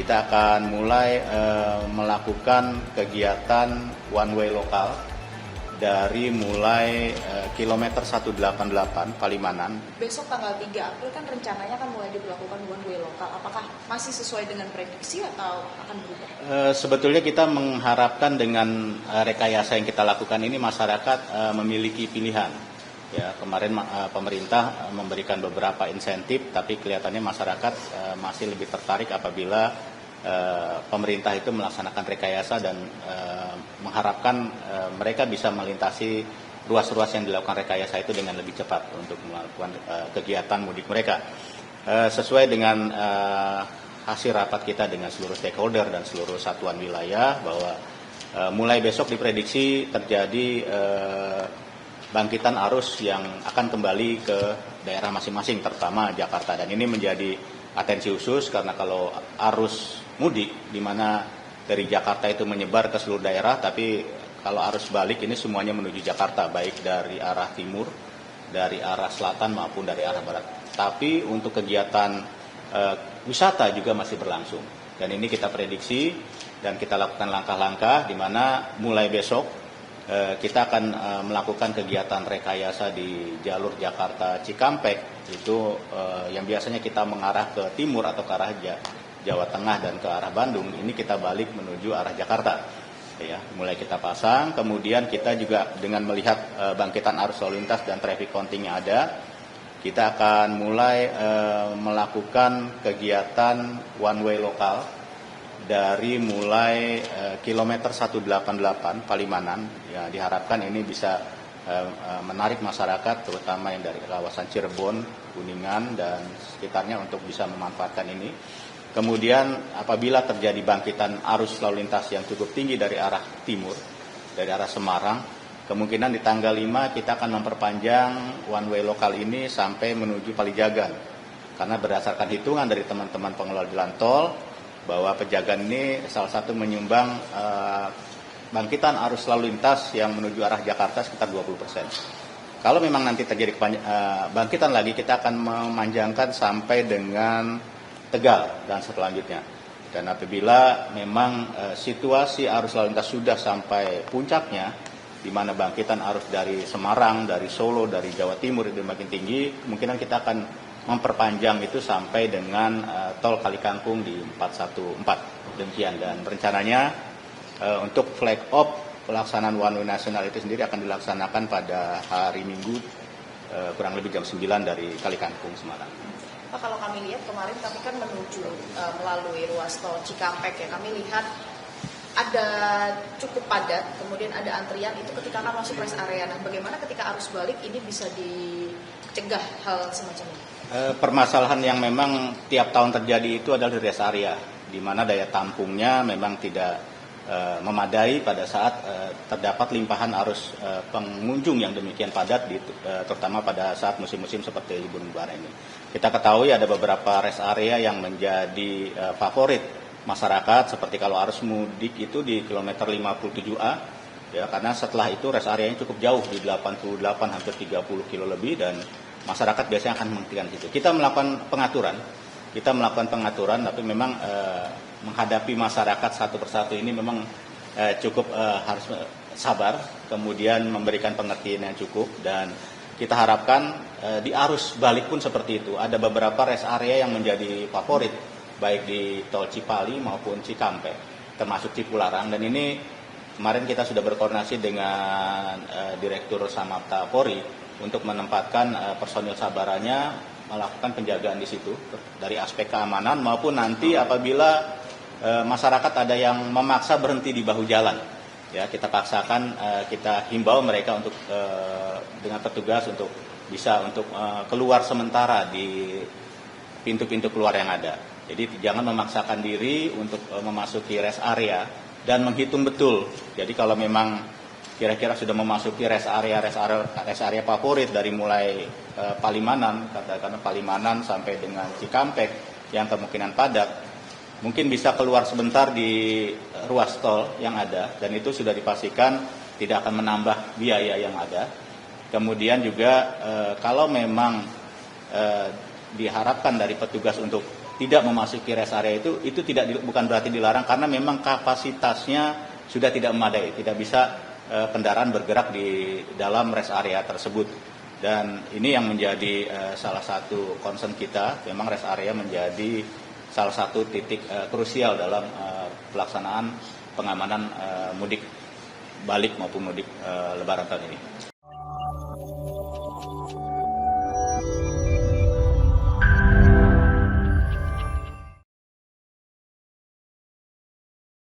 kita akan mulai melakukan kegiatan one way lokal dari mulai kilometer 188 Palimanan. Besok tanggal 3 April kan rencananya kan mulai diberlakukan one way lokal. Apakah masih sesuai dengan prediksi atau akan berubah? Sebetulnya kita mengharapkan dengan rekayasa yang kita lakukan ini masyarakat memiliki pilihan. Ya, kemarin pemerintah memberikan beberapa insentif, tapi kelihatannya masyarakat masih lebih tertarik apabila pemerintah itu melaksanakan rekayasa dan mengharapkan mereka bisa melintasi ruas-ruas yang dilakukan rekayasa itu dengan lebih cepat untuk melakukan kegiatan mudik mereka. Sesuai dengan hasil rapat kita dengan seluruh stakeholder dan seluruh satuan wilayah bahwa mulai besok diprediksi terjadi bangkitan arus yang akan kembali ke daerah masing-masing, terutama Jakarta. Dan ini menjadi atensi khusus karena kalau arus mudik di mana dari Jakarta itu menyebar ke seluruh daerah, tapi kalau arus balik ini semuanya menuju Jakarta, baik dari arah timur, dari arah selatan maupun dari arah barat. Tapi untuk kegiatan wisata juga masih berlangsung. Dan ini kita prediksi dan kita lakukan langkah-langkah di mana mulai besok kita akan melakukan kegiatan rekayasa di jalur Jakarta Cikampek itu yang biasanya kita mengarah ke timur atau ke arah Jawa Tengah dan ke arah Bandung, ini kita balik menuju arah Jakarta. Ya, mulai kita pasang, kemudian kita juga dengan melihat bangkitan arus lalu lintas dan traffic counting yang ada, kita akan mulai melakukan kegiatan one way lokal dari mulai kilometer 188 Palimanan. Ya, diharapkan ini bisa menarik masyarakat terutama yang dari kawasan Cirebon, Kuningan dan sekitarnya untuk bisa memanfaatkan ini. Kemudian apabila terjadi bangkitan arus lalu lintas yang cukup tinggi dari arah timur, dari arah Semarang, kemungkinan di tanggal 5 kita akan memperpanjang one way lokal ini sampai menuju Palijagan. Karena berdasarkan hitungan dari teman-teman pengelola jalan tol, bahwa Pejagan ini salah satu menyumbang bangkitan arus lalu lintas yang menuju arah Jakarta sekitar 20%. Kalau memang nanti terjadi bangkitan lagi, kita akan memanjangkan sampai dengan Tegal dan selanjutnya. Dan apabila memang situasi arus lalu lintas sudah sampai puncaknya, di mana bangkitan arus dari Semarang, dari Solo, dari Jawa Timur itu makin tinggi, kemungkinan kita akan memperpanjang itu sampai dengan tol Kalikangkung di 414. Demikian, dan rencananya untuk flag off pelaksanaan one way nasional itu sendiri akan dilaksanakan pada hari Minggu kurang lebih jam 9 dari Kalikangkung, Semarang. Pak, kalau kami lihat kemarin kami kan menuju melalui ruas tol Cikampek ya, kami lihat ada cukup padat, kemudian ada antrian itu ketika kan masuk rest area. Nah, bagaimana ketika arus balik ini bisa dicegah hal semacam ini? Permasalahan yang memang tiap tahun terjadi itu adalah di rest area, di mana daya tampungnya memang tidak memadai pada saat terdapat limpahan arus pengunjung yang demikian padat, terutama pada saat musim-musim seperti libur lebaran ini. Kita ketahui ada beberapa rest area yang menjadi favorit masyarakat, seperti kalau arus mudik itu di kilometer 57A, ya, karena setelah itu rest areanya cukup jauh di 88 hampir 30 kilo lebih, dan masyarakat biasanya akan menghentikan situ. Kita melakukan pengaturan, tapi memang menghadapi masyarakat satu persatu ini memang cukup harus sabar, kemudian memberikan pengertian yang cukup, dan kita harapkan di arus balik pun seperti itu. Ada beberapa rest area yang menjadi favorit, baik di tol Cipali maupun Cikampek, termasuk Cipularang, dan ini kemarin kita sudah berkoordinasi dengan Direktur Samapta Polri untuk menempatkan personil sabarannya melakukan penjagaan di situ dari aspek keamanan maupun nanti apabila masyarakat ada yang memaksa berhenti di bahu jalan, ya, kita paksakan, kita himbau mereka untuk dengan petugas untuk bisa keluar sementara di pintu-pintu keluar yang ada. Jadi jangan memaksakan diri untuk memasuki rest area dan menghitung betul. Jadi kalau memang kira-kira sudah memasuki rest area favorit dari mulai Palimanan, katakan Palimanan sampai dengan Cikampek yang kemungkinan padat, mungkin bisa keluar sebentar di ruas tol yang ada, dan itu sudah dipastikan tidak akan menambah biaya yang ada. Kemudian juga kalau memang diharapkan dari petugas untuk tidak memasuki rest area itu bukan berarti dilarang, karena memang kapasitasnya sudah tidak memadai, tidak bisa kendaraan bergerak di dalam rest area tersebut. Dan ini yang menjadi salah satu concern kita. Memang rest area menjadi salah satu titik krusial dalam pelaksanaan pengamanan mudik balik maupun mudik Lebaran tahun ini.